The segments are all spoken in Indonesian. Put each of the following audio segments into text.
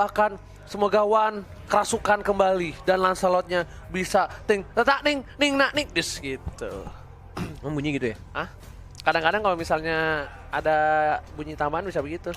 mendoakan semoga Wan kerasukan kembali dan Lancelotnya bisa tetak ning dis gitu. Bunyi gitu ya? Hah? Kadang-kadang kalau misalnya ada bunyi tambahan bisa begitu.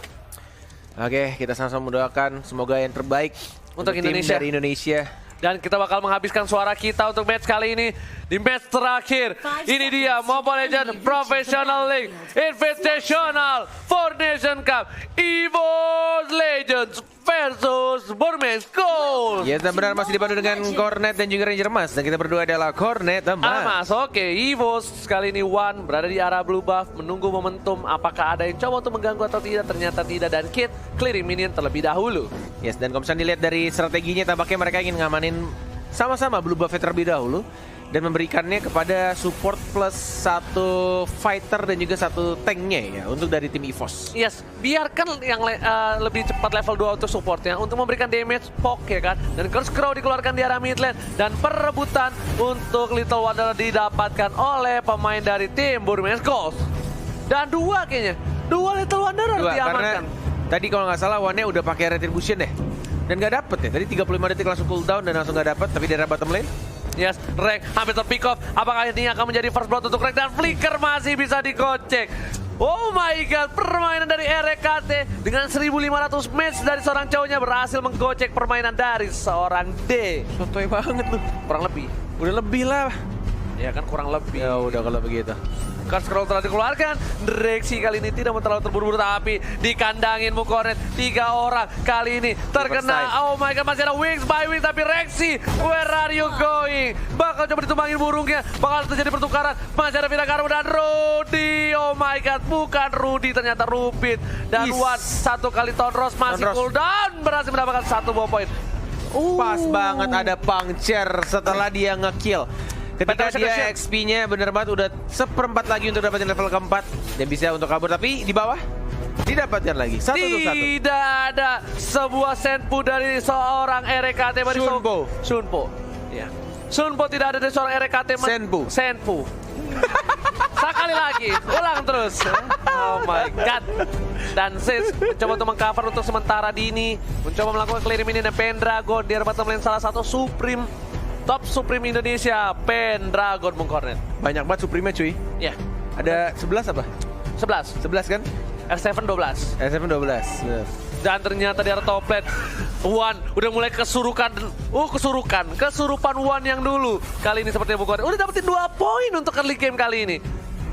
Oke, kita sama-sama mendoakan semoga yang terbaik untuk tim Indonesia. dari Indonesia. Dan kita bakal menghabiskan suara kita untuk match kali ini. Di match terakhir, ini dia Mobile Legends Professional League Invitational 4 Nation Cup EVOS Legends versus Burmese Gold. Ya, dan benar masih dipandu dengan Cornet dan juga Ranger Mas. Dan kita berdua adalah Cornet Emas. Mas, oke. EVOS kali ini Wan berada di arah blue buff, menunggu momentum apakah ada yang coba untuk mengganggu atau tidak. Ternyata tidak, dan Kit clearing minion terlebih dahulu. Yes, dan kalau misalnya dilihat dari strateginya, tampaknya mereka ingin ngamanin sama-sama blue buff terlebih dahulu dan memberikannya kepada support plus satu fighter dan juga satu tanknya ya untuk dari tim EVOS. Yes, biarkan yang lebih cepat level 2 untuk supportnya untuk memberikan damage poke ya kan. Dan Curse Crow dikeluarkan di arah mid lane dan perebutan untuk Little Wonder didapatkan oleh pemain dari tim Burmese Gold. Dan dua Little Wonder harus diamankan. Tadi kalau nggak salah Wan-nya udah pakai Retribution deh. Dan nggak dapet ya, tadi 35 detik langsung cooldown dan langsung nggak dapet, tapi dari bottom lane. Yes, Rek hampir terpick off. Apakah ini akan menjadi first blood untuk Rek, dan Flicker masih bisa dikocek. Oh my god, permainan dari RKT dengan 1500 match dari seorang cowoknya berhasil menggocek permainan dari seorang D. Sotoy banget tuh. Kurang lebih. Udah lebih lah. Ya kan kurang lebih. Ya udah kalau begitu. Curse Scroll telah dikeluarkan. Rexy kali ini tidak mau terlalu terburu-buru, tapi dikandangin Mukornet. 3 orang kali ini terkena. Oh my god, masih ada Wings by Wings, tapi Rexy, where are you going? Bakal coba ditumbangin burungnya. Bakal terjadi pertukaran. Masih ada Viragaru dan Rudy. Oh my god, bukan Rudy, ternyata Rupit. Dan Wan satu kali Tonros masih cooldown, berhasil mendapatkan 1 ball point. Pas banget ada puncture setelah dia nge-kill. Ketika dia XP-nya bener banget udah seperempat lagi untuk dapetin level keempat dan bisa untuk kabur, tapi di bawah didapatkan lagi satu untuk satu. Tidak ada sebuah senpu dari seorang RKT. Sunpo. Ya. Sunpo tidak ada dari seorang RKT. Senpu. Sekali lagi, ulang terus. Oh my god. Dan Sis mencoba untuk mengcover untuk sementara Dini, mencoba melakukan clear minion dan Pendragon di bottom lane salah satu top Supreme Indonesia, Pendragon Bung Cornet. Banyak banget Supreme-nya cuy. Ya. Ada 11 apa? 11 kan? R7 12. R7 12. Dan ternyata di arah top lane Wan udah mulai kesurupan Wan yang dulu. Kali ini sepertinya Bung Cornet udah dapetin 2 poin untuk early game kali ini.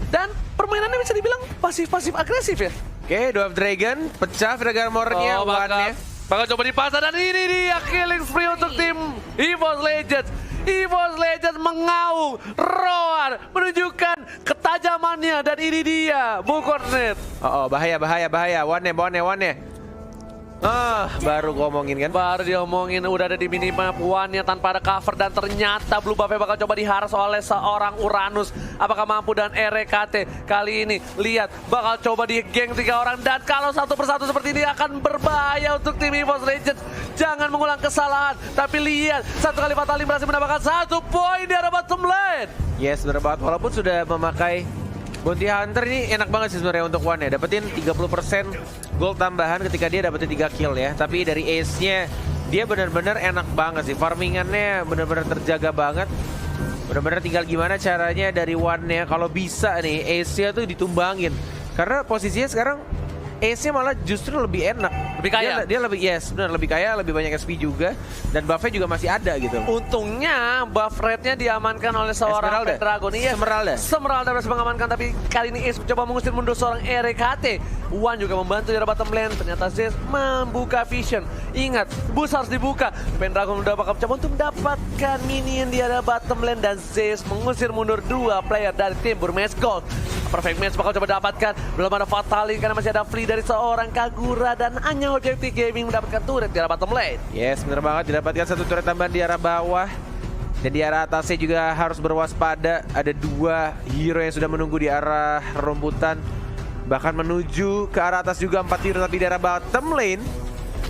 Dan permainannya bisa dibilang pasif agresif ya. Oke, Dwarf Dragon pecah Dragon Armor-nya, Wan-nya. Bakal coba dipasang, dan ini dia killing spree untuk tim EVOS Legends. EVOS Legends mengaung, roar, menunjukkan ketajamannya, dan ini dia Bung Cornet. Bahaya. Wan-nya. Baru ngomongin kan? Baru diomongin, udah ada di minimap Wan-nya tanpa ada cover, dan ternyata blue buff-nya bakal coba diharas oleh seorang Uranus. Apakah mampu? Dan RKT kali ini lihat bakal coba di geng 3 orang, dan kalau satu persatu seperti ini akan berbahaya untuk tim EVOS Legends. Jangan mengulang kesalahan, tapi lihat satu kali Fatali berhasil mendapatkan 1 poin di arah bottom lane. Yes, benar banget. Walaupun sudah memakai Bounty Hunter, ini enak banget sih sebenarnya untuk Wan ya. Dapetin 30% gold tambahan ketika dia dapetin 3 kill ya. Tapi dari ace-nya dia benar-benar enak banget sih. Farmingannya benar-benar terjaga banget. Benar-benar tinggal gimana caranya dari Wan-nya kalau bisa nih ace-nya tuh ditumbangin. Karena posisinya sekarang ace-nya malah justru lebih enak. Lebih kaya. Dia lebih, yes, benar, lebih kaya, lebih banyak SP juga, dan buff-nya juga masih ada gitu. Untungnya buff rate-nya diamankan oleh seorang Pendragon. Iya, Semeralda berhasil mengamankan, tapi kali ini Ace mencoba mengusir mundur seorang RKT. Wan juga membantu di bottom lane. Ternyata Zeus membuka vision. Ingat, bus harus dibuka. Pendragon udah bakal coba untuk mendapatkan minion di area bottom lane, dan Zeus mengusir mundur 2 player dari tim Burmese Gold. Perfect match bakal coba dapatkan. Belum ada Fatali karena masih ada free dari seorang Kagura, dan hanya Objective Gaming mendapatkan turret di arah bottom lane. Yes, bener banget, didapatkan 1 turret tambahan di arah bawah. Dan di arah atasnya juga harus berwaspada. Ada 2 hero yang sudah menunggu di arah rumputan. Bahkan menuju ke arah atas juga 4 hero, tapi di arah bottom lane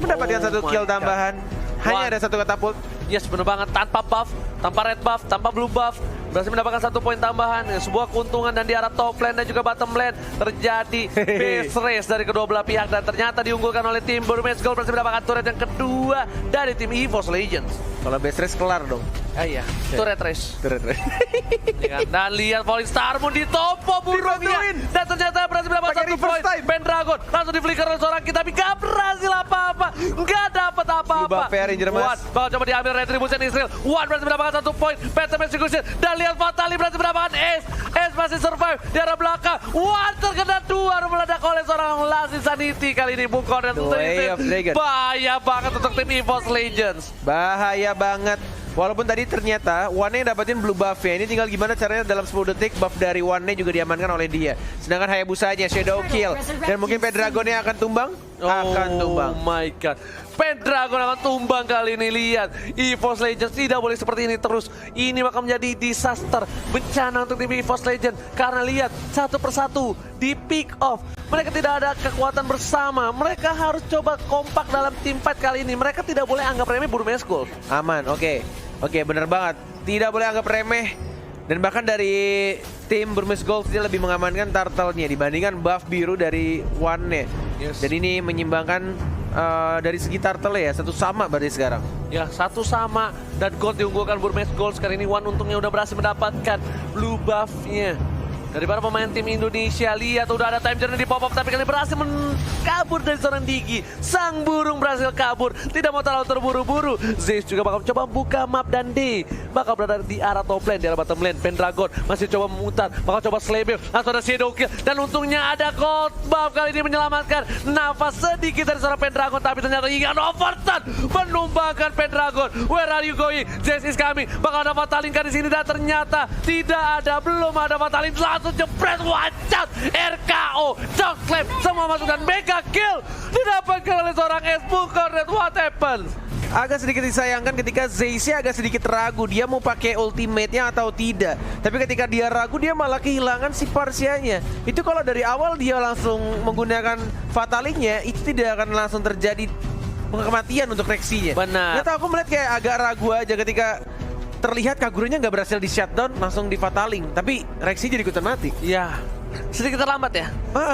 mendapatkan 1 kill tambahan. Hanya ada 1 katapult. Yes, bener banget. Tanpa buff, tanpa red buff, tanpa blue buff. berhasil mendapatkan 1 poin tambahan. Sebuah keuntungan dan di arah top lane dan juga bottom lane terjadi base race dari kedua belah pihak. Dan ternyata diunggulkan oleh tim Burmese Gold, berhasil mendapatkan turret yang kedua dari tim EVOS Legends. Kalau base race kelar dong. Iya, turret race. Turret race. Dan lihat Falling Star Moon ditopo burungnya. Dan ternyata berhasil mendapatkan 1 poin. Pendragon langsung di flicker oleh seorang kita, tapi gak berhasil apa-apa. Gak dapat apa-apa. Wan bakal coba diambil Retribution Israel. Wan berhasil mendapatkan 1 poin. Phantom Execution. Dan lihat Fatali berhasil mendapatkan Ace. Ace masih survive di arah belakang. Wan terkena 2 meledak oleh seorang Last Insanity. Kali ini Bung Konden bahaya banget untuk tim EVOS Legends. Bahaya banget. Walaupun tadi ternyata Wane yang dapetin blue buff ya. Ini tinggal gimana caranya dalam 10 detik buff dari Wane juga diamankan oleh dia. Sedangkan Hayabusanya Shadow Kill. Dan mungkin Pendragonnya akan tumbang? Akan tumbang. Oh my god. Pendragon akan tumbang kali ini. Lihat, EVOS Legends tidak boleh seperti ini terus. Ini bakal menjadi disaster, bencana untuk tim EVOS Legends. Karena lihat, satu persatu di pick off. Mereka tidak ada kekuatan bersama. Mereka harus coba kompak dalam team fight kali ini. Mereka tidak boleh anggap remeh Burmese Gold. Aman, oke. Oke, bener banget. Tidak boleh anggap remeh. Dan bahkan dari tim Burmese Gold dia lebih mengamankan turtle-nya dibandingkan buff biru dari One-nya. Yes. Dan ini menyimbangkan dari segi turtle ya, satu sama berarti sekarang. Ya, satu sama. Dan gold diunggulkan Burmese Gold. Sekarang ini One untungnya udah berhasil mendapatkan blue buff-nya dari para pemain tim Indonesia. Lihat udah ada time journey di pop-up, tapi kali berhasil kabur dari seorang Digi. Sang burung berhasil kabur, tidak mau terlalu terburu-buru. Zeus juga bakal coba buka map dan D bakal berada di arah top lane, di arah bottom lane. Pendragon masih coba memutar, bakal coba Slaybel, langsung ada Shadow Kill. Dan untungnya ada gold buff kali ini menyelamatkan nafas sedikit dari seorang Pendragon. Tapi ternyata Ingan Overton menumbangkan Pendragon. Where are you going? Zeus is coming. Bakal ada Fatalin di sini dan ternyata tidak ada, belum ada Fatalin. Langsung jepret, watch out, RKO, Shock Slam, semua masuk dan mega kill didapatkan oleh seorang Esbukornet. What happened? Agak sedikit disayangkan ketika Zeysnya agak sedikit ragu dia mau pakai ultimate-nya atau tidak. Tapi ketika dia ragu dia malah kehilangan si Parsianya. Itu kalau dari awal dia langsung menggunakan Fatalinya, itu tidak akan langsung terjadi kematian untuk Rexinya. Benar. Nggak tahu, aku melihat kayak agak ragu aja ketika terlihat Kaguranya nggak berhasil di shutdown, langsung di Fataling. Tapi Rexy jadi ikutan mati. Ya, sedikit terlambat ya.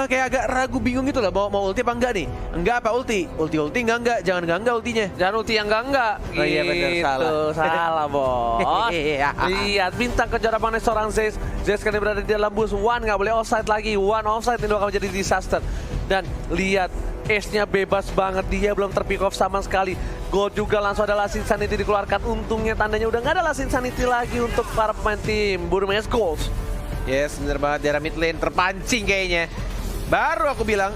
Kayak agak ragu, bingung gitu lah. Mau ulti apa enggak nih? Enggak apa ulti? Ulti enggak. Jangan enggak ultinya. Jangan ulti yang enggak. Oh iya benar, Salah bos. Lihat bintang kejar apa seorang Zeus. Zeus kali berada di dalam bus. One nggak boleh offside lagi. One offside ini bakal menjadi disaster. Dan lihat, Ace-nya bebas banget, dia belum terpick off sama sekali. Gold juga langsung ada Last Insanity dikeluarkan. Untungnya tandanya udah nggak ada Last Insanity lagi untuk para pemain tim Burmese Gold. Yes, bener banget, di arah mid lane terpancing kayaknya. Baru aku bilang,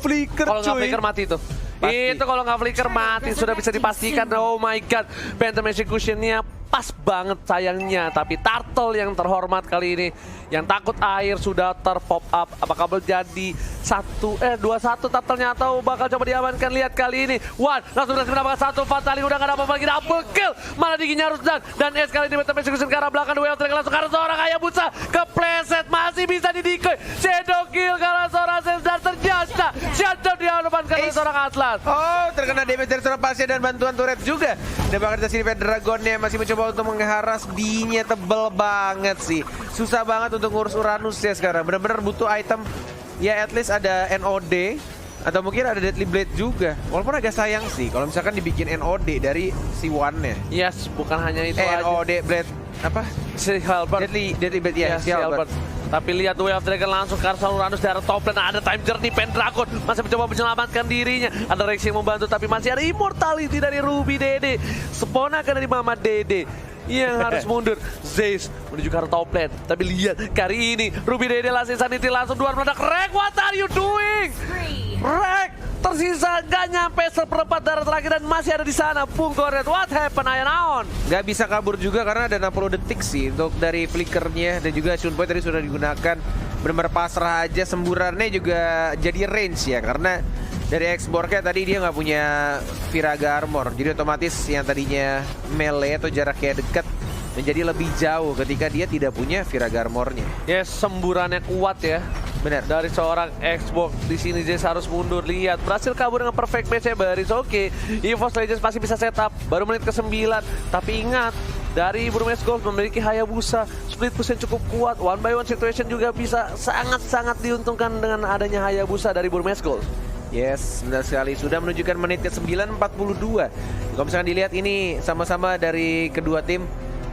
flicker kalau cuy. nggak flicker mati tuh. Pasti. Itu kalau nggak flicker mati, sudah bisa dipastikan. Oh my god, Phantom Execution-nya pas banget sayangnya. Tapi Turtle yang terhormat kali ini, yang takut air sudah terpop up. Apakah menjadi 2-1 Turtle-nya atau bakal coba diamankan? Lihat kali ini One langsung berhasil mendapatkan 1 Fatali, udah gak ada apa-apa lagi, double kill. Malah diginya harus dan S kali ini Phantom Execution ke arah belakang. Duel Drake langsung karena seorang Hayabusa kepleset, masih bisa didikoy. Shadow kill karena seorang Sensar, ternyata shutdown diamankan oleh seorang Atlas. Oh, terkena damage dari seorang Pasya dan bantuan turret juga. Dan bahkan dari sini Pendragonnya masih mencoba untuk mengharas. D-nya tebel banget sih. Susah banget untuk ngurus Uranus ya sekarang. Bener-bener butuh item. Ya at least ada NOD. Atau mungkin ada Deadly Blade juga. Walaupun agak sayang sih kalau misalkan dibikin NOD dari si One-nya. Yes, bukan hanya itu aja. NOD Blade apa? Si Halberd. Deadly Blade ya, si Halberd. Tapi lihat Way of Dragon langsung ke arah Uranus dari top lane. Ada time journey, Pendragon masih mencoba menyelamatkan dirinya. Ada Rex yang membantu tapi masih ada immortality dari Ruby Dede. Seponakan dari Mama Dede yang harus mundur. Zeus menuju ke arah top lane. Tapi lihat kali ini Ruby Dede Last Insanity langsung dua meledak. Rek, what are you doing? Rek, tersisa gak nyampe seperempat darah terakhir dan masih ada di sana. Bung Koret, what happened, Ayanaon? Gak bisa kabur juga karena ada 60 detik sih untuk dari flickernya. Dan juga Shun Point tadi sudah digunakan. Benar-benar pasrah aja, semburannya juga jadi range ya. Karena dari X-Borgnya tadi dia nggak punya Viraga Armor. Jadi otomatis yang tadinya melee atau jaraknya dekat menjadi lebih jauh ketika dia tidak punya Viraga Armornya. Yes, semburannya kuat ya. Benar. Dari seorang Xbox di sini Zeus harus mundur. Lihat, berhasil kabur dengan perfect match-nya Baris. Oke, EVOS Legends pasti bisa setup. Baru menit ke-9. Tapi ingat, dari Burmese Gold memiliki Hayabusa, split push yang cukup kuat, one by one situation juga bisa sangat-sangat diuntungkan dengan adanya Hayabusa dari Burmese Gold. Yes, benar sekali. Sudah menunjukkan menit ke 9:42. Kalau misalkan dilihat ini sama-sama dari kedua tim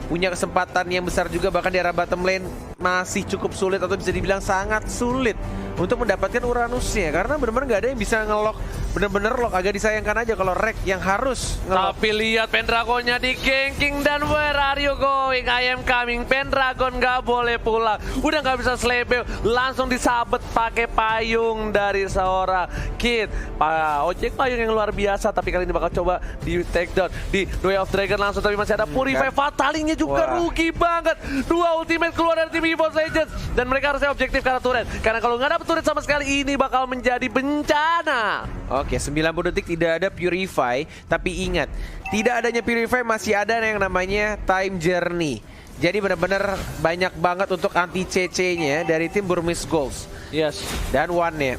punya kesempatan yang besar juga, bahkan di arah bottom lane masih cukup sulit atau bisa dibilang sangat sulit untuk mendapatkan Uranusnya, karena benar-benar nggak ada yang bisa nge-lock. Bener-bener lock, agak disayangkan aja kalau Rek yang harus nge-lock. Tapi lihat Pendragonnya di ganking dan where are you going? I am coming. Pendragon nggak boleh pulang. Udah nggak bisa slebel, langsung disabet pakai payung dari seorang Kid. Ojek payung yang luar biasa, tapi kali ini bakal coba di takedown di Way of Dragon langsung, tapi masih ada Purify. Fatalinya juga rugi banget. Dua ultimate keluar dari tim EVOS Legends dan mereka harusnya objektif karena turret. Karena kalau nggak dapet turret sama sekali, ini bakal menjadi bencana. Oke, 90 detik tidak ada Purify, tapi ingat, tidak adanya Purify masih ada yang namanya Time Journey. Jadi benar-benar banyak banget untuk anti CC-nya dari tim Burmese Gold. Yes. Dan one-nya,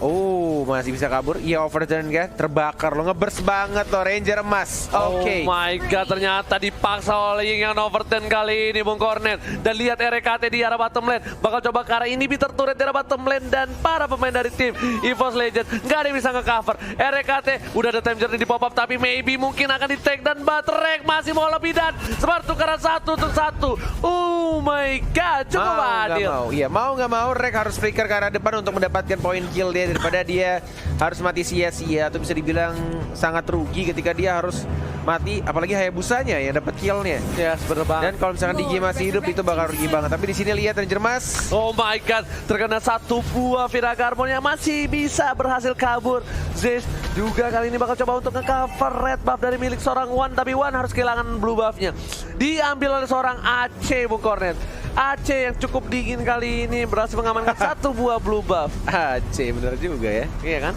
masih bisa kabur. Iya, overturn kan, terbakar lo, ngeburst banget lo, Ranger emas. Oke. Oh my god, ternyata dipaksa oleh Ying yang overturn kali ini, Bung Cornet. Dan lihat RKT di arah bottom lane, bakal coba ke arah ini, bitter turret di arah bottom lane, dan para pemain dari tim EVOS Legends nggak ada yang bisa nge-cover. RKT udah ada time journey di pop up, tapi maybe mungkin akan di take, dan Batrek masih mau lebih, dan Smart tukaran 1 untuk 1. Oh my god, cukup adil. Iya, mau nggak mau Rek harus flicker ke arah depan untuk mendapatkan poin kill dia, daripada dia harus mati sia-sia atau bisa dibilang sangat rugi ketika dia harus mati, apalagi Hayabusanya yang dapat killnya. Yes, bener banget. Dan kalau misalkan DJ masih hidup itu bakal rugi banget. Tapi di sini lihat Ranger Mas. Oh my god, terkena satu buah Viragarmon yang masih bisa berhasil kabur. Zeus juga kali ini bakal coba untuk nge-cover red buff dari milik seorang Wan, tapi Wan harus kehilangan blue buffnya. Diambil oleh seorang AC, Bung Cornet. AC yang cukup dingin kali ini berhasil mengamankan satu buah blue buff. AC bener juga ya. Iya kan?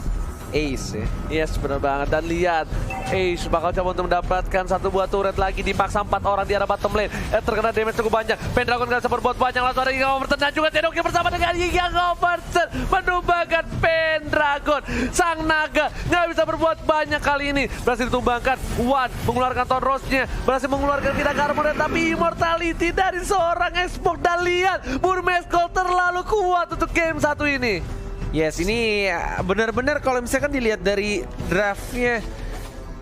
Ace ya. Yes, benar banget. Dan lihat, Ace bakal coba untuk mendapatkan satu buah turret lagi, dipaksa 4 orang di arah bottom lane. Terkena damage cukup banyak. Pendragon gak bisa berbuat banyak, langsung ada Giga Overturn dan juga Tedoki bersama dengan Giga Overturn menumbangkan Pendragon. Sang naga gak bisa berbuat banyak kali ini. Berhasil ditumbangkan. Wan mengeluarkan Ton Rose-nya, berhasil mengeluarkan Viragarmon, tapi immortality dari seorang Xbox. Dan lihat, Burmese Gold terlalu kuat untuk game satu ini. Yes, ini benar-benar kalau misalkan dilihat dari draftnya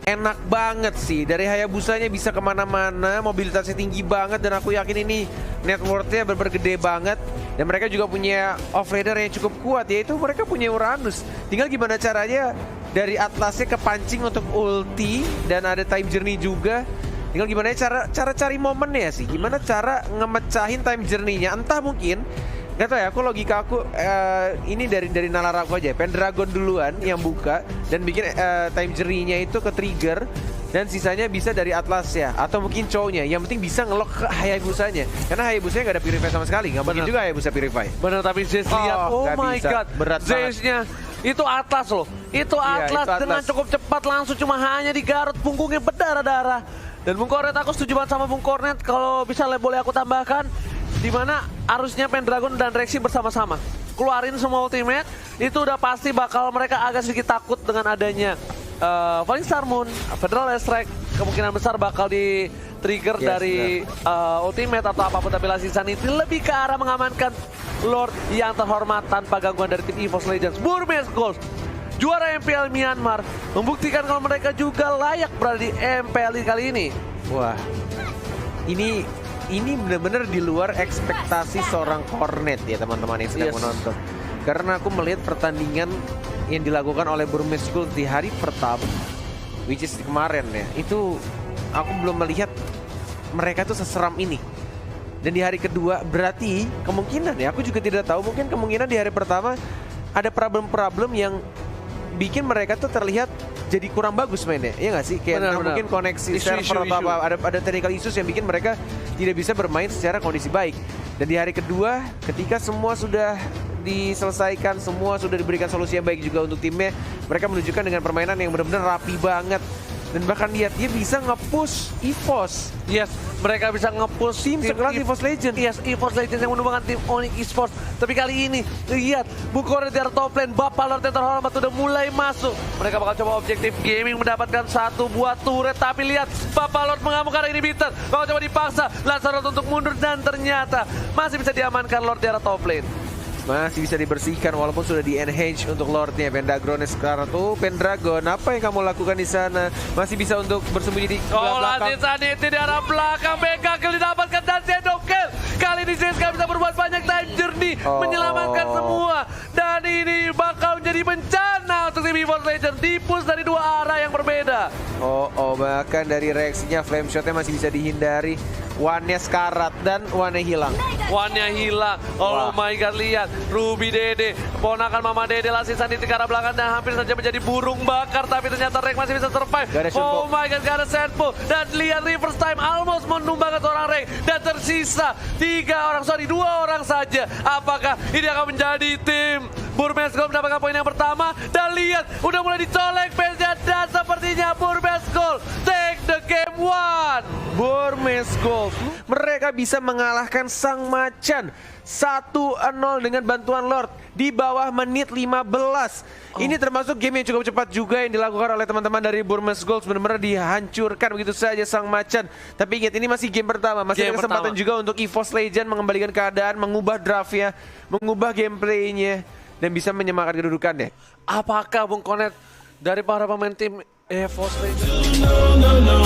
enak banget sih. Dari Hayabusanya bisa kemana-mana, mobilitasnya tinggi banget, dan aku yakin ini net worth-nya benar-benar gede banget. Dan mereka juga punya off-laner yang cukup kuat, yaitu mereka punya Uranus. Tinggal gimana caranya dari Atlasnya kepancing untuk ulti, dan ada time journey juga. Tinggal gimana cara cari momennya sih, gimana cara ngemecahin time journey-nya. Entah mungkin, gak tau ya, aku logika aku ini dari nalar aku aja. Pendragon duluan yang buka dan bikin time journey-nya itu ke trigger, dan sisanya bisa dari Atlas ya, atau mungkin cowoknya. Yang penting bisa nge-lock ke Hayabusanya, karena Hayabusanya gak ada Purify sama sekali. Gak mungkin juga Hayabusa Purify. Bener, tapi Zeus lihat, oh my bisa. god, Berat Zeus-nya itu Atlas loh. Itu Atlas, itu Atlas dengan cukup cepat langsung cuma hanya digarut, punggungnya berdarah-darah. Dan Bung Cornet, aku setuju banget sama Bung Cornet. Kalau bisa boleh aku tambahkan, dimana harusnya Pendragon dan Rexy bersama-sama keluarin semua ultimate, itu udah pasti bakal mereka agak sedikit takut dengan adanya Falling Star Moon, Federal Strike, kemungkinan besar bakal di trigger dari ultimate atau apapun. Tapi Lasisan itu lebih ke arah mengamankan Lord yang terhormat tanpa gangguan dari tim EVOS Legends. Burmese Gold, juara MPL Myanmar, membuktikan kalau mereka juga layak berada di MPL kali ini. Wah, ini benar-benar di luar ekspektasi seorang Cornet ya teman-teman yang sedang menonton. Karena aku melihat pertandingan yang dilakukan oleh Burmese Gold di hari pertama, which is kemarin ya, itu aku belum melihat mereka tuh seseram ini. Dan di hari kedua berarti kemungkinan ya, aku juga tidak tahu, mungkin kemungkinan di hari pertama ada problem-problem yang bikin mereka tuh terlihat jadi kurang bagus mainnya, ya nggak sih? Kayak mungkin koneksi server atau apa, ada technical issues yang bikin mereka tidak bisa bermain secara kondisi baik. Dan di hari kedua, ketika semua sudah diselesaikan, semua sudah diberikan solusi yang baik juga untuk timnya, mereka menunjukkan dengan permainan yang benar-benar rapi banget. Dan bahkan lihat dia bisa nge-push EVOS. Yes, mereka bisa nge-push Tim sekelas EVOS Legend. Yes, EVOS Legend yang menumbangkan tim Onyx Esports. Tapi kali ini, lihat, Bukoret di top lane, Bapak Lord yang terhormat udah mulai masuk. Mereka bakal coba objektif gaming mendapatkan satu buah turret. Tapi lihat, Bapak Lord mengamuk karena ini bitter. Bakal coba dipaksa, Lazarus untuk mundur dan ternyata masih bisa diamankan Lord di top lane. Masih bisa dibersihkan walaupun sudah di-enhance untuk Lordnya. Pendragon sekarang tuh, Pendragon, apa yang kamu lakukan di sana? Masih bisa untuk bersembunyi di belakang. Sanity di arah belakang, Mega kill didapatkan dan Shadow kill. Kali ini Zeska bisa berbuat banyak time journey, menyelamatkan semua. Dan ini bakal menjadi bencana untuk tim EVOS Legend. Dipus dari dua arah yang berbeda. Bahkan dari reaksinya flame shotnya masih bisa dihindari. One-nya sekarat dan one-nya hilang. One-nya hilang. Oh my god, lihat. Ruby Dede, ponakan Mama Dede lah sisa di arah belakang dan hampir saja menjadi burung bakar. Tapi ternyata Rek masih bisa survive. Oh my god, gak ada Sandpo. Dan lihat reverse time almost menumbangkan seorang Rek. Dan tersisa 2 orang saja. Apakah ini akan menjadi tim Burmeskol mendapatkan poin yang pertama? Dan lihat, udah mulai dicolek fansnya. Dan sepertinya Burmeskol take the game one. Burmeskol, mereka bisa mengalahkan Sang Macan 1-0 dengan bantuan Lord di bawah menit 15. Ini termasuk game yang cukup cepat juga yang dilakukan oleh teman-teman dari Burmeskol. Benar-benar dihancurkan begitu saja Sang Macan. Tapi ingat, ini masih game pertama. Masih ada kesempatan juga untuk EVOS Legend mengembalikan keadaan, mengubah draftnya, mengubah gameplaynya, dan bisa menyemakan kedudukannya. Apakah Bung Konet dari para pemain tim EVOS Legend? No, no, no.